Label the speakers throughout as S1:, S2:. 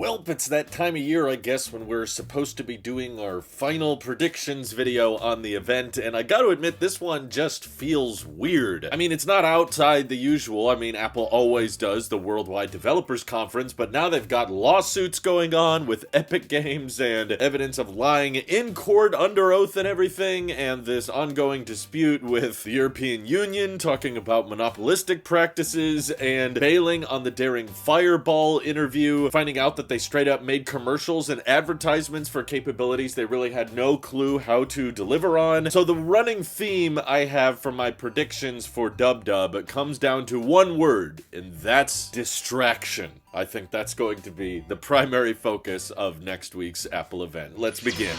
S1: Welp, it's that time of year, I guess, when we're supposed to be doing our final predictions video on the event, and I gotta admit, this one just feels weird. I mean, it's not outside the usual. I mean, Apple always does the Worldwide Developers Conference, but now they've got lawsuits going on with Epic Games and evidence of lying in court under oath and everything, and this ongoing dispute with the European Union talking about monopolistic practices and bailing on the Daring Fireball interview, finding out that they straight up made commercials and advertisements for capabilities they really had no clue how to deliver on. So the running theme I have for my predictions for Dub comes down to one word, and that's distraction. I think that's going to be the primary focus of next week's Apple event. Let's begin.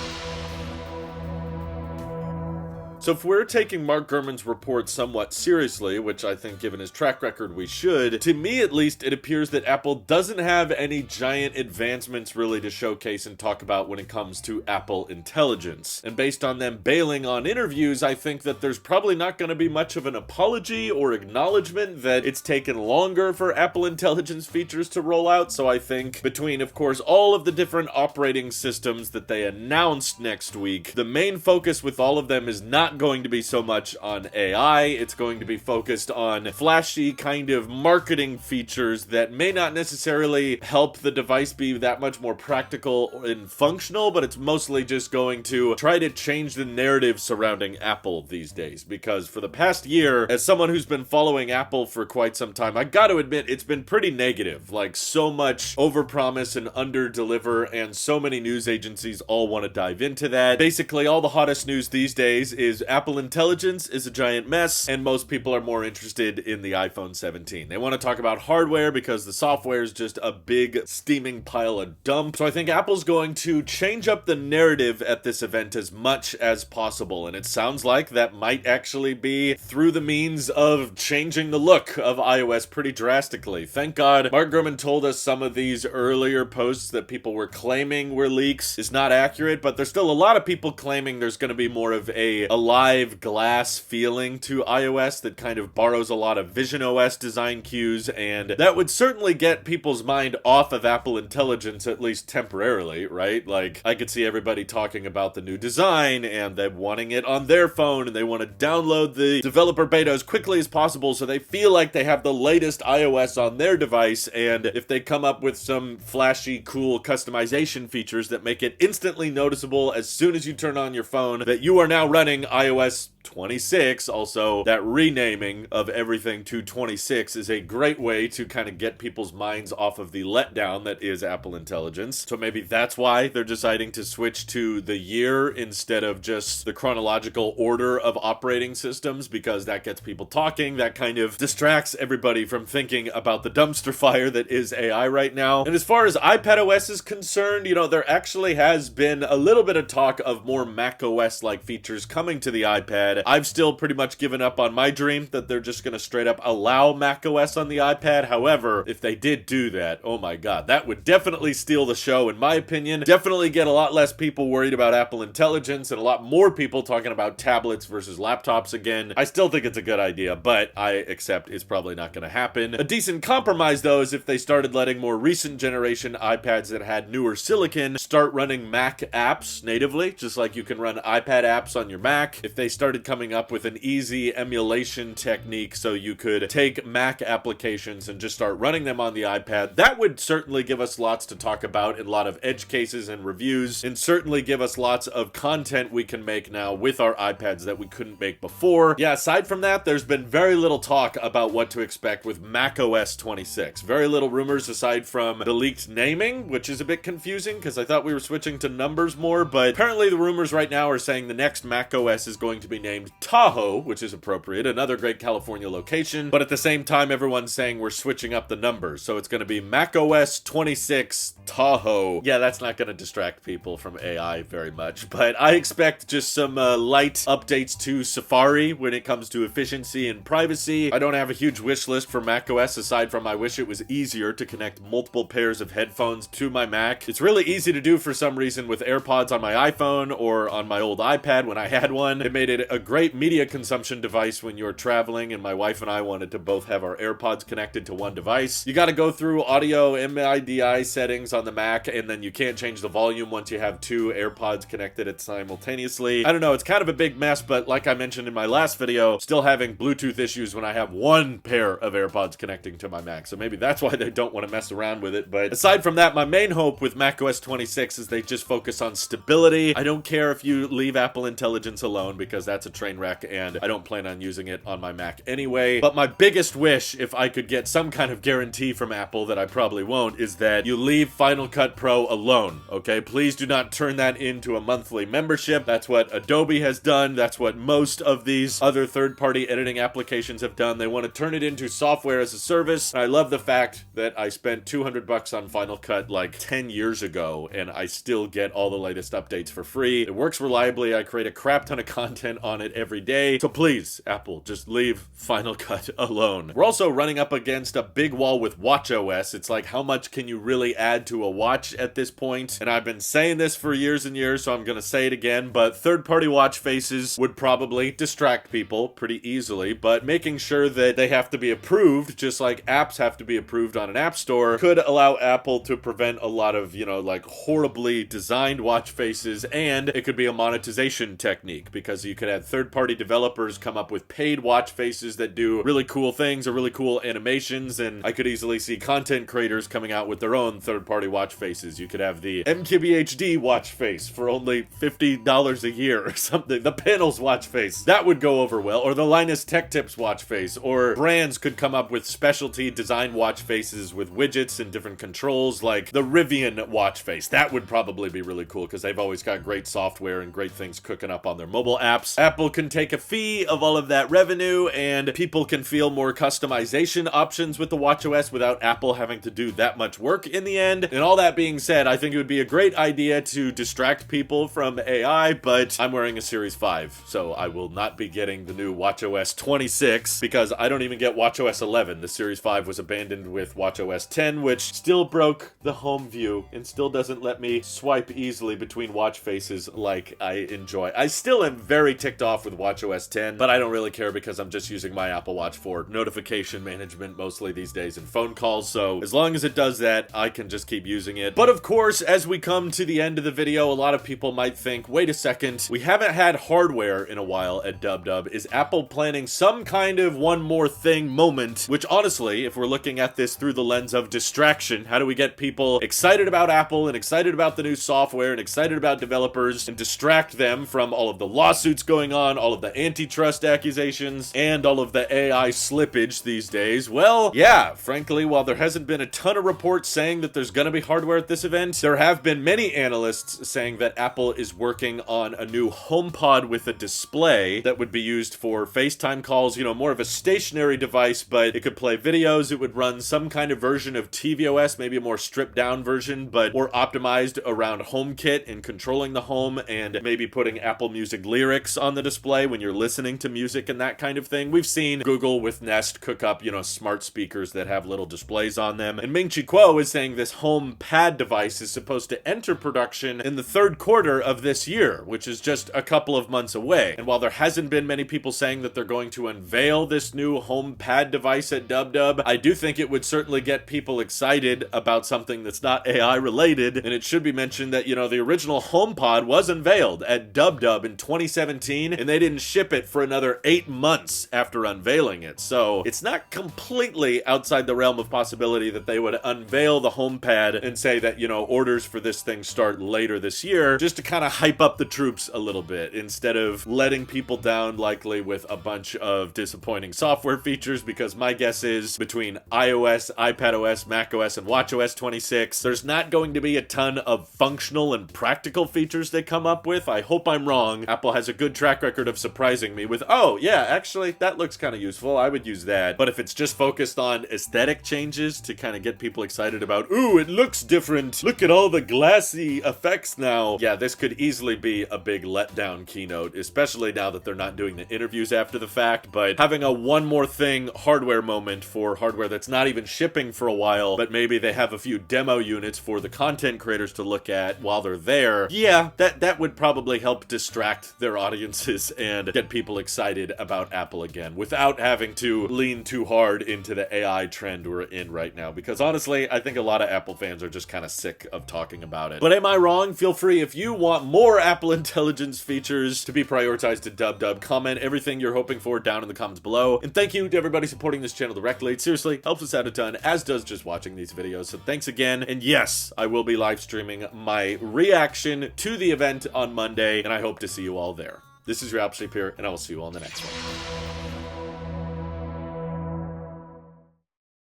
S1: So if we're taking Mark Gurman's report somewhat seriously, which I think given his track record we should, to me at least it appears that Apple doesn't have any giant advancements really to showcase and talk about when it comes to Apple Intelligence. And based on them bailing on interviews, I think that there's probably not going to be much of an apology or acknowledgement that it's taken longer for Apple Intelligence features to roll out. So I think between, of course, all of the different operating systems that they announced next week, the main focus with all of them is not going to be so much on AI. It's going to be focused on flashy kind of marketing features that may not necessarily help the device be that much more practical and functional, but it's mostly just going to try to change the narrative surrounding Apple these days. Because for the past year, as someone who's been following Apple for quite some time, I gotta admit, it's been pretty negative. Like, so much overpromise and underdeliver, and so many news agencies all want to dive into that. Basically, all the hottest news these days is Apple Intelligence is a giant mess, and most people are more interested in the iPhone 17. They want to talk about hardware because the software is just a big steaming pile of dump. So I think Apple's going to change up the narrative at this event as much as possible, and it sounds like that might actually be through the means of changing the look of iOS pretty drastically. Thank God Mark Gurman told us some of these earlier posts that people were claiming were leaks is not accurate, but there's still a lot of people claiming there's going to be more of a live glass feeling to iOS that kind of borrows a lot of Vision OS design cues, and that would certainly get people's mind off of Apple Intelligence, at least temporarily, right? Like, I could see everybody talking about the new design and them wanting it on their phone, and they want to download the developer beta as quickly as possible so they feel like they have the latest iOS on their device, and if they come up with some flashy, cool customization features that make it instantly noticeable as soon as you turn on your phone that you are now running iOS 26, also that renaming of everything to 26 is a great way to kind of get people's minds off of the letdown that is Apple Intelligence. So maybe that's why they're deciding to switch to the year instead of just the chronological order of operating systems, because that gets people talking. That kind of distracts everybody from thinking about the dumpster fire that is AI right now. And as far as iPadOS is concerned, you know, there actually has been a little bit of talk of more macOS-like features coming to the iPad. I've still pretty much given up on my dream that they're just going to straight up allow macOS on the iPad. However, if they did do that, oh my god, that would definitely steal the show, in my opinion. Definitely get a lot less people worried about Apple Intelligence and a lot more people talking about tablets versus laptops again. I still think it's a good idea, but I accept it's probably not going to happen. A decent compromise, though, is if they started letting more recent generation iPads that had newer silicon start running Mac apps natively, just like you can run iPad apps on your Mac. If they started coming up with an easy emulation technique so you could take Mac applications and just start running them on the iPad, that would certainly give us lots to talk about in a lot of edge cases and reviews, and certainly give us lots of content we can make now with our iPads that we couldn't make before. Yeah, aside from that, there's been very little talk about what to expect with macOS 26. Very little rumors aside from the leaked naming, which is a bit confusing because I thought we were switching to numbers more, but apparently the rumors right now are saying the next macOS is going to be named Tahoe, which is appropriate, another great California location, but at the same time everyone's saying we're switching up the numbers, so it's going to be macOS 26 Tahoe. Yeah, that's not going to distract people from AI very much, but I expect just some light updates to Safari when it comes to efficiency and privacy. I don't have a huge wish list for macOS aside from I wish it was easier to connect multiple pairs of headphones to my Mac. It's really easy to do for some reason with AirPods on my iPhone or on my old iPad when I had one. It made it a great media consumption device when you're traveling, and my wife and I wanted to both have our AirPods connected to one device. You gotta go through audio MIDI settings on the Mac, and then you can't change the volume once you have two AirPods connected at simultaneously. I don't know, it's kind of a big mess, but like I mentioned in my last video, still having Bluetooth issues when I have one pair of AirPods connecting to my Mac, so maybe that's why they don't want to mess around with it. But aside from that, my main hope with macOS 26 is they just focus on stability. I don't care if you leave Apple Intelligence alone, because that's a train wreck, and I don't plan on using it on my Mac anyway. But my biggest wish, if I could get some kind of guarantee from Apple that I probably won't, is that you leave Final Cut Pro alone, okay? Please do not turn that into a monthly membership. That's what Adobe has done. That's what most of these other third-party editing applications have done. They want to turn it into software as a service. I love the fact that I spent $200 on Final Cut like 10 years ago, and I still get all the latest updates for free. It works reliably. I create a crap ton of content on it every day. So please, Apple, just leave Final Cut alone. We're also running up against a big wall with watchOS. It's like, how much can you really add to a watch at this point? And I've been saying this for years and years, so I'm gonna say it again, but third-party watch faces would probably distract people pretty easily, but making sure that they have to be approved, just like apps have to be approved on an app store, could allow Apple to prevent a lot of, you know, like horribly designed watch faces, and it could be a monetization technique, because you could have third-party developers come up with paid watch faces that do really cool things or really cool animations, and I could easily see content creators coming out with their own third-party watch faces. You could have the MKBHD watch face for only $50 a year or something. The Panels watch face. That would go over well. Or the Linus Tech Tips watch face. Or brands could come up with specialty design watch faces with widgets and different controls, like the Rivian watch face. That would probably be really cool, because they've always got great software and great things cooking up on their mobile apps. Apple can take a fee of all of that revenue, and people can feel more customization options with the watchOS without Apple having to do that much work in the end. And all that being said, I think it would be a great idea to distract people from AI, but I'm wearing a Series 5, so I will not be getting the new watchOS 26, because I don't even get watchOS 11. The Series 5 was abandoned with watchOS 10, which still broke the home view and still doesn't let me swipe easily between watch faces like I enjoy. I still am very ticked off with watchOS 10, but I don't really care, because I'm just using my Apple Watch for notification management mostly these days and phone calls, so as long as it does that, I can just keep using it. But of course, as we come to the end of the video, a lot of people might think, wait a second, we haven't had hardware in a while at WW. Is Apple planning some kind of one more thing moment? Which honestly, if we're looking at this through the lens of distraction, how do we get people excited about Apple and excited about the new software and excited about developers and distract them from all of the lawsuits going on, all of the antitrust accusations, and all of the AI slippage these days? Well, yeah, frankly, while there hasn't been a ton of reports saying that there's gonna be hardware at this event, there have been many analysts saying that Apple is working on a new HomePod with a display that would be used for FaceTime calls, you know, more of a stationary device, but it could play videos. It would run some kind of version of tvOS, maybe a more stripped down version, but more optimized around HomeKit and controlling the home, and maybe putting Apple Music lyrics on the display when you're listening to music and that kind of thing. We've seen Google with Nest cook up, you know, smart speakers that have little displays on them. And Ming-Chi Kuo is saying this HomePad device is supposed to enter production in the third quarter of this year, which is just a couple of months away. And while there hasn't been many people saying that they're going to unveil this new HomePad device at WW, I do think it would certainly get people excited about something that's not AI related. And it should be mentioned that, you know, the original HomePod was unveiled at WW in 2017, and they didn't ship it for another 8 months after unveiling it. So it's not completely outside the realm of possibility that they would unveil the HomePad and say that, you know, orders for this thing start later this year, just to kind of hype up the troops a little bit, instead of letting people down likely with a bunch of disappointing software features, because my guess is between iOS, iPadOS, macOS, and watchOS 26, there's not going to be a ton of functional and practical features they come up with. I hope I'm wrong. Apple has a good track record of surprising me with, oh yeah, actually that looks kind of useful, I would use that. But if it's just focused on aesthetic changes to kind of get people excited about, ooh, it looks different, look at all the glassy effects now, yeah, this could easily be a big letdown keynote, especially now that they're not doing the interviews after the fact. But having a one more thing hardware moment for hardware that's not even shipping for a while, but maybe they have a few demo units for the content creators to look at while they're there, yeah, that would probably help distract their audiences basis and get people excited about Apple again without having to lean too hard into the AI trend we're in right now. Because honestly, I think a lot of Apple fans are just kind of sick of talking about it. But am I wrong? Feel free, if you want more Apple Intelligence features to be prioritized to Dub, comment everything you're hoping for down in the comments below. And thank you to everybody supporting this channel directly. It seriously helps us out a ton, as does just watching these videos. So thanks again. And yes, I will be live streaming my reaction to the event on Monday, and I hope to see you all there. This is your Apple Shape here, and I will see you all in the next one.